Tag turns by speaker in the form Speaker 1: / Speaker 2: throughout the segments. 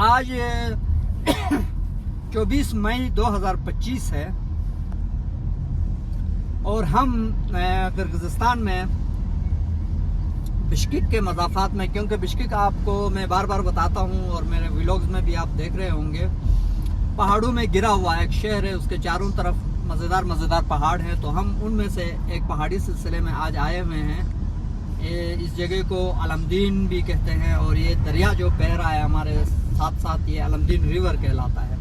Speaker 1: آج 24 مئی 2025 ہے اور ہم کرغزستان میں بشکیک کے مضافات میں، کیونکہ بشکیک آپ کو میں بار بار بتاتا ہوں اور میرے ویلوگز میں بھی آپ دیکھ رہے ہوں گے، پہاڑوں میں گرا ہوا ایک شہر ہے، اس کے چاروں طرف مزیدار پہاڑ ہیں۔ تو ہم ان میں سے ایک پہاڑی سلسلے میں آج آئے ہوئے ہیں۔ اس جگہ کو علمدین بھی کہتے ہیں اور یہ دریا جو بہہ رہا ہے ہمارے ساتھ ساتھ یہ علمدین ریور کہلاتا ہے۔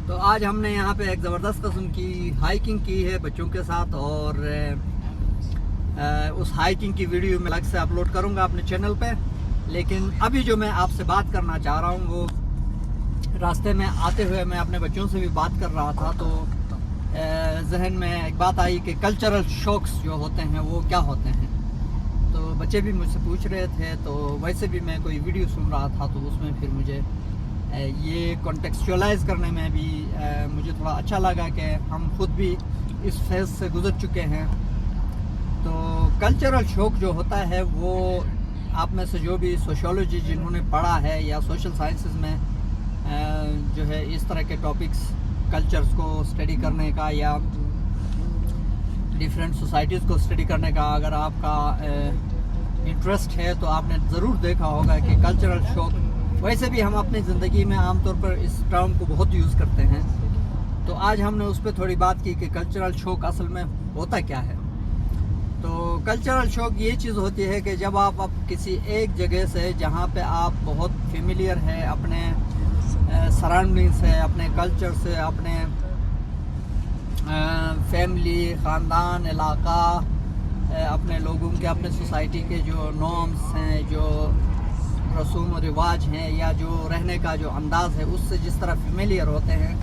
Speaker 1: تو آج ہم نے یہاں پہ ایک زبردست قسم کی ہائیکنگ کی ہے بچوں کے ساتھ، اور اس ہائیکنگ کی ویڈیو میں الگ سے اپلوڈ کروں گا اپنے چینل پہ۔ لیکن ابھی جو میں آپ سے بات کرنا چاہ رہا ہوں، وہ راستے میں آتے ہوئے میں اپنے بچوں سے بھی بات کر رہا تھا، تو ذہن میں ایک بات آئی کہ کلچرل شوکس جو ہوتے ہیں وہ کیا ہوتے ہیں۔ تو بچے بھی مجھ سے پوچھ رہے تھے، تو ویسے بھی میں کوئی ویڈیو سن رہا تھا، تو اس میں پھر مجھے یہ کانٹیکسچوئلائز کرنے میں بھی مجھے تھوڑا اچھا لگا کہ ہم خود بھی اس فیز سے گزر چکے ہیں۔ تو کلچرل شوق جو ہوتا ہے وہ آپ میں سے جو بھی سوشیولوجی جنہوں نے پڑھا ہے یا سوشل سائنسز میں جو ہے اس طرح کے ٹاپکس کلچرز کو اسٹڈی کرنے کا یا ڈیفرنٹ سوسائٹیز کو اسٹڈی کرنے کا اگر آپ کا انٹرسٹ ہے، تو آپ نے ضرور دیکھا ہوگا کہ کلچرل شوق، ویسے بھی ہم اپنی زندگی میں عام طور پر اس ٹرم کو بہت یوز کرتے ہیں۔ تو آج ہم نے اس پہ تھوڑی بات کی کہ کلچرل شوق اصل میں ہوتا کیا ہے۔ تو کلچرل شوق یہ چیز ہوتی ہے کہ جب آپ اب کسی ایک جگہ سے جہاں پہ آپ بہت فیملیئر ہیں اپنے سراؤنڈنگ سے، اپنے کلچر سے، اپنے فیملی، خاندان، علاقہ، اپنے لوگوں کے، اپنے سوسائٹی کے جو نارمز ہیں، جو رسوم و رواج ہیں، یا جو رہنے کا جو انداز ہے، اس سے جس طرح فیملیئر ہوتے ہیں،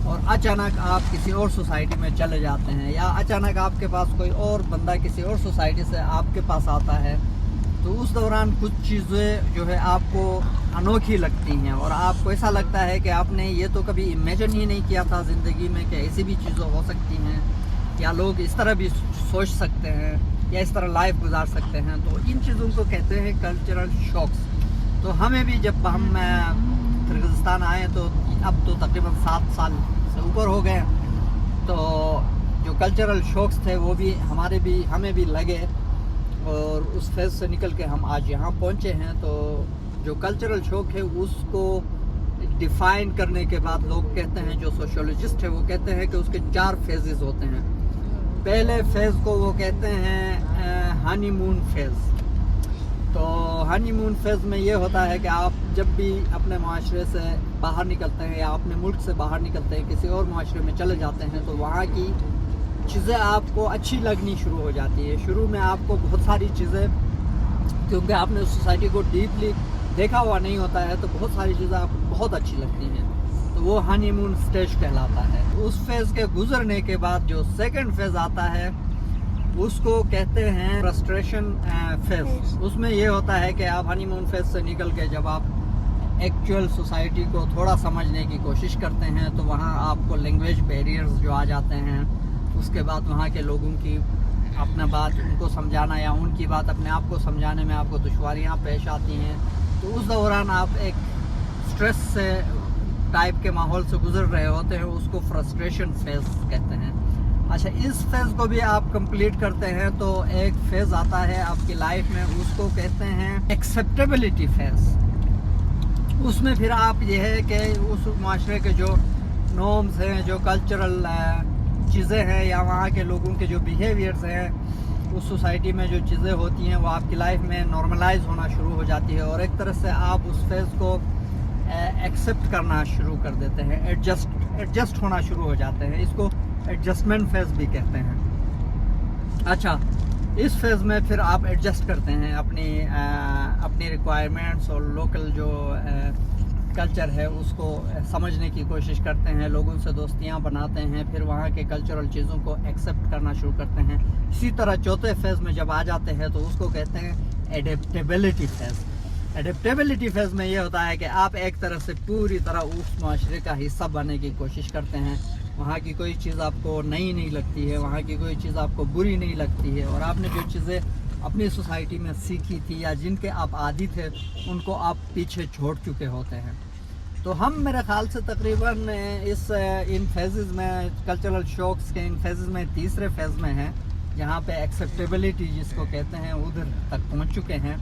Speaker 1: اور اچانک آپ کسی اور سوسائٹی میں چلے جاتے ہیں، یا اچانک آپ کے پاس کوئی اور بندہ کسی اور سوسائٹی سے آپ کے پاس آتا ہے، تو اس دوران کچھ چیزیں جو ہے آپ کو انوکھی لگتی ہیں، اور آپ کو ایسا لگتا ہے کہ آپ نے یہ تو کبھی امیجن ہی نہیں کیا تھا زندگی میں کہ ایسی بھی چیزیں ہو سکتی ہیں، یا لوگ اس طرح بھی سوچ سکتے ہیں، یا اس طرح لائف گزار سکتے ہیں۔ تو ان چیزوں کو کہتے ہیں کلچرل شوکس۔ تو ہمیں بھی جب ہم کرغزستان آئے تو اب تو تقریباً 7 سال سے اوپر ہو گئے، تو جو کلچرل شوکس تھے وہ بھی ہمیں بھی لگے، اور اس فیز سے نکل کے ہم آج یہاں پہنچے ہیں۔ تو جو کلچرل شوق ہے اس کو ڈیفائن کرنے کے بعد لوگ کہتے ہیں، جو سوشیولوجسٹ ہے وہ کہتے ہیں کہ اس کے 4 فیزز ہوتے ہیں۔ پہلے فیز کو وہ کہتے ہیں ہانی مون فیز۔ تو ہانی مون فیز میں یہ ہوتا ہے کہ آپ جب بھی اپنے معاشرے سے باہر نکلتے ہیں یا اپنے ملک سے باہر نکلتے ہیں، کسی اور معاشرے میں چلے جاتے ہیں، تو وہاں کی چیزیں آپ کو اچھی لگنی شروع ہو جاتی ہے۔ شروع میں آپ کو بہت ساری چیزیں، کیونکہ آپ نے اس سوسائٹی کو ڈیپلی دیکھا ہوا نہیں ہوتا ہے، تو بہت ساری چیزیں آپ کو بہت اچھی لگتی ہیں، تو وہ ہانی مون سٹیج کہلاتا ہے۔ اس فیز کے گزرنے کے بعد جو سیکنڈ فیز آتا ہے اس کو کہتے ہیں فرسٹریشن فیز۔ اس میں یہ ہوتا ہے کہ آپ ہانی مون فیز سے نکل کے جب آپ ایکچوئل سوسائٹی کو تھوڑا سمجھنے کی کوشش کرتے ہیں، تو وہاں آپ کو لینگویج بیریئرز جو آ جاتے ہیں، اس کے بعد وہاں کے لوگوں کی اپنا بات ان کو سمجھانا یا ان کی بات اپنے آپ کو سمجھانے میں آپ کو دشواریاں پیش آتی ہیں، تو اس دوران آپ ایک سٹریس سے ٹائپ کے ماحول سے گزر رہے ہوتے ہیں، اس کو فرسٹریشن فیز کہتے ہیں۔ اچھا، اس فیز کو بھی آپ کمپلیٹ کرتے ہیں تو ایک فیز آتا ہے آپ کی لائف میں، اس کو کہتے ہیں ایکسیپٹیبلٹی فیز۔ اس میں پھر آپ یہ ہے کہ اس معاشرے کے جو نارمز ہیں، جو کلچرل چیزیں ہیں، یا وہاں کے لوگوں کے جو بیہیویئرز ہیں، اس سوسائٹی میں جو چیزیں ہوتی ہیں وہ آپ کی لائف میں نارملائز ہونا شروع ہو جاتی ہے، اور ایک طرح سے آپ اس فیز کو ایکسیپٹ کرنا شروع کر دیتے ہیں، ایڈجسٹ ہونا شروع ہو جاتے ہیں۔ اس کو ایڈجسٹمنٹ فیز بھی کہتے ہیں۔ اچھا، اس فیز میں پھر آپ ایڈجسٹ کرتے ہیں اپنی ریکوائرمنٹس، اور لوکل جو کلچر ہے اس کو سمجھنے کی کوشش کرتے ہیں، لوگوں سے دوستیاں بناتے ہیں، پھر وہاں کے کلچرل چیزوں کو ایکسیپٹ کرنا شروع کرتے ہیں۔ اسی طرح چوتھے فیز میں جب آ جاتے ہیں تو اس کو کہتے ہیں ایڈیپٹیبلٹی فیز۔ ایڈیپٹیبلٹی فیز میں یہ ہوتا ہے کہ آپ ایک طرح سے پوری طرح اس معاشرے کا حصہ بننے کی کوشش کرتے ہیں، وہاں کی کوئی چیز آپ کو نئی نہیں لگتی ہے، وہاں کی کوئی چیز آپ کو بری نہیں لگتی ہے، اور آپ نے جو چیزیں اپنی سوسائٹی میں سیکھی تھی یا جن کے آپ عادی تھے ان کو آپ پیچھے چھوڑ چکے ہوتے ہیں۔ تو ہم میرے خیال سے تقریباً ان فیزز میں کلچرل شوقس کے ان فیزز میں تیسرے فیز میں ہیں جہاں پہ ایکسیپٹیبلٹی جس کو کہتے ہیں ادھر تک پہنچ چکے ہیں.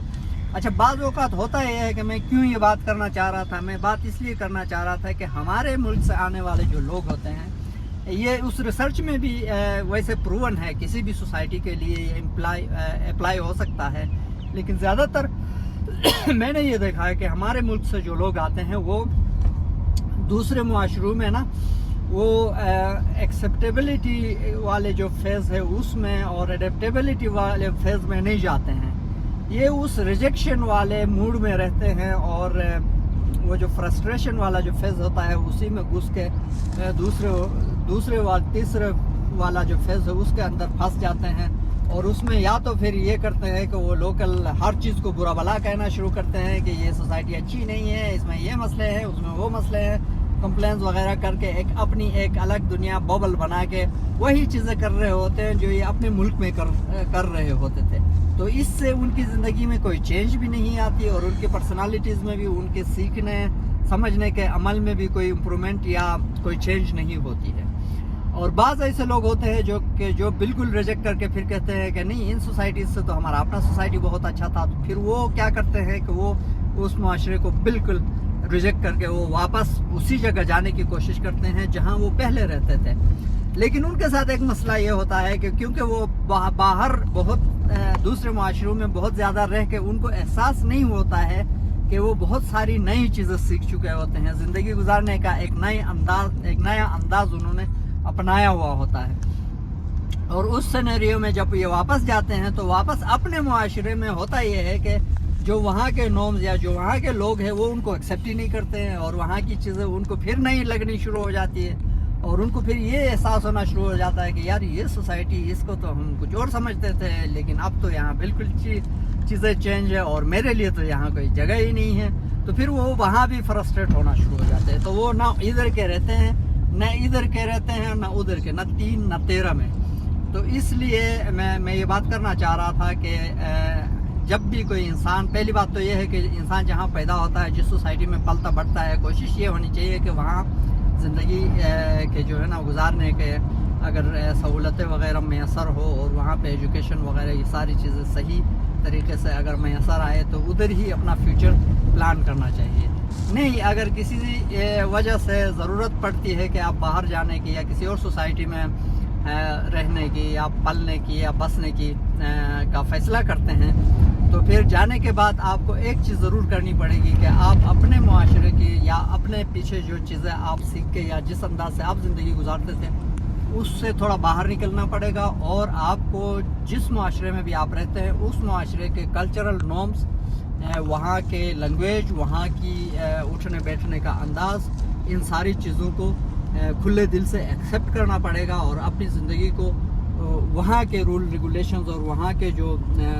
Speaker 1: اچھا بعض اوقات ہوتا یہ ہے کہ میں کیوں یہ بات کرنا چاہ رہا تھا, میں بات اس لیے کرنا چاہ رہا تھا کہ ہمارے ملک سے آنے والے جو لوگ ہوتے ہیں یہ اس ریسرچ میں بھی ویسے پروون ہے, کسی بھی سوسائٹی کے لیے یہ اپلائی ہو سکتا ہے, لیکن زیادہ تر میں نے یہ دیکھا ہے کہ ہمارے ملک سے جو لوگ آتے ہیں وہ دوسرے معاشروں میں نا وہ ایکسیپٹیبلٹی والے جو فیز ہے اس میں اور اڈیپٹیبلٹی والے فیز میں نہیں جاتے ہیں, یہ اس ریجیکشن والے موڈ میں رہتے ہیں اور وہ جو فرسٹریشن والا جو فیز ہوتا ہے اسی میں گھس کے تیسرے والا جو فیز ہے اس کے اندر پھنس جاتے ہیں, اور اس میں یا تو پھر یہ کرتے ہیں کہ وہ لوکل ہر چیز کو برا بھلا کہنا شروع کرتے ہیں کہ یہ سوسائٹی اچھی نہیں ہے, اس میں یہ مسئلے ہیں, اس میں وہ مسئلے ہیں, کمپلینس وغیرہ کر کے اپنی ایک الگ دنیا ببل بنا کے وہی چیزیں کر رہے ہوتے ہیں جو یہ اپنے ملک میں کر رہے ہوتے تھے. تو اس سے ان کی زندگی میں کوئی چینج بھی نہیں آتی اور ان کی پرسنالٹیز میں بھی, ان کے سیکھنے سمجھنے کے عمل میں بھی کوئی امپرومنٹ یا کوئی چینج نہیں ہوتی ہے. اور بعض ایسے لوگ ہوتے ہیں جو بالکل ریجیکٹ کر کے پھر کہتے ہیں کہ نہیں ان سوسائٹیز سے تو ہمارا اپنا سوسائٹی بہت اچھا تھا, تو پھر وہ کیا کرتے ہیں کہ وہ اس معاشرے کو بالکل ریجیکٹ کر کے وہ واپس اسی جگہ جانے کی کوشش کرتے ہیں جہاں وہ پہلے رہتے تھے. لیکن ان کے ساتھ ایک مسئلہ یہ ہوتا ہے کہ کیونکہ وہ باہر بہت دوسرے معاشروں میں بہت زیادہ رہ کے ان کو احساس نہیں ہوتا ہے کہ وہ بہت ساری نئی چیزیں سیکھ چکے ہوتے ہیں, زندگی گزارنے کا ایک نیا انداز انہوں نے اپنایا ہوا ہوتا ہے. اور اس سینیریو میں جب یہ واپس جاتے ہیں تو واپس اپنے معاشرے میں ہوتا یہ ہے کہ جو وہاں کے نارمز یا جو وہاں کے لوگ ہیں وہ ان کو ایکسیپٹ ہی نہیں کرتے ہیں, اور وہاں کی چیزیں ان کو پھر نہیں لگنی شروع ہو جاتی ہے, اور ان کو پھر یہ احساس ہونا شروع ہو جاتا ہے کہ یار یہ سوسائٹی اس کو تو ہم کچھ اور سمجھتے تھے لیکن اب تو یہاں بالکل چیزیں چینج ہے اور میرے لیے تو یہاں کوئی جگہ ہی نہیں ہے. تو پھر وہ وہاں بھی فرسٹریٹ ہونا شروع ہو جاتے ہیں, تو وہ نہ ادھر کے رہتے ہیں نہ ادھر کے رہتے ہیں نہ ادھر کے, نہ 3 نہ 13 میں. تو اس لیے میں یہ بات کرنا چاہ رہا تھا کہ جب بھی کوئی انسان, پہلی بات تو یہ ہے کہ انسان جہاں پیدا ہوتا ہے جس سوسائٹی میں پلتا بڑھتا ہے, کوشش یہ ہونی چاہیے کہ وہاں زندگی کے جو ہے نا گزارنے کے اگر سہولتیں وغیرہ میسر ہو اور وہاں پہ ایجوکیشن وغیرہ یہ ساری چیزیں صحیح طریقے سے اگر میسر آئے تو ادھر ہی اپنا فیوچر پلان کرنا چاہیے. نہیں اگر کسی وجہ سے ضرورت پڑتی ہے کہ آپ باہر جانے کی یا کسی اور سوسائٹی میں رہنے کی یا پلنے کی یا بسنے کی کا فیصلہ کرتے ہیں تو پھر جانے کے بعد آپ کو ایک چیز ضرور کرنی پڑے گی کہ آپ اپنے معاشرے کی یا اپنے پیچھے جو چیزیں آپ سیکھ کے یا جس انداز سے آپ زندگی گزارتے تھے اس سے تھوڑا باہر نکلنا پڑے گا, اور آپ کو جس معاشرے میں بھی آپ رہتے ہیں اس معاشرے کے کلچرل نارمز, وہاں کے لینگویج, وہاں کی اٹھنے بیٹھنے کا انداز, ان ساری چیزوں کو کھلے دل سے ایکسیپٹ کرنا پڑے گا اور اپنی زندگی کو وہاں کے رول ریگولیشنز اور وہاں کے جو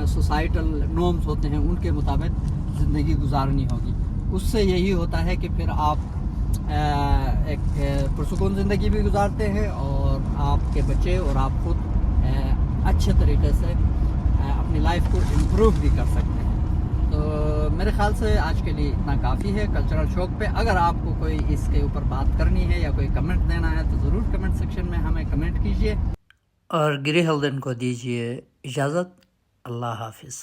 Speaker 1: سوسائٹل نارمز ہوتے ہیں ان کے مطابق زندگی گزارنی ہوگی. اس سے یہی ہوتا ہے کہ پھر آپ ایک پرسکون زندگی بھی گزارتے ہیں اور آپ کے بچے اور آپ خود اچھے طریقے سے اپنی لائف کو امپروو بھی کر سکتے ہیں. تو میرے خیال سے آج کے لیے اتنا کافی ہے کلچرل شوق پہ. اگر آپ کو کوئی اس کے اوپر بات کرنی ہے یا کوئی کمنٹ دینا ہے تو ضرور کمنٹ سیکشن میں ہمیں کمنٹ کیجیے, اور گری ہلدن کو دیجیے اجازت. اللہ حافظ.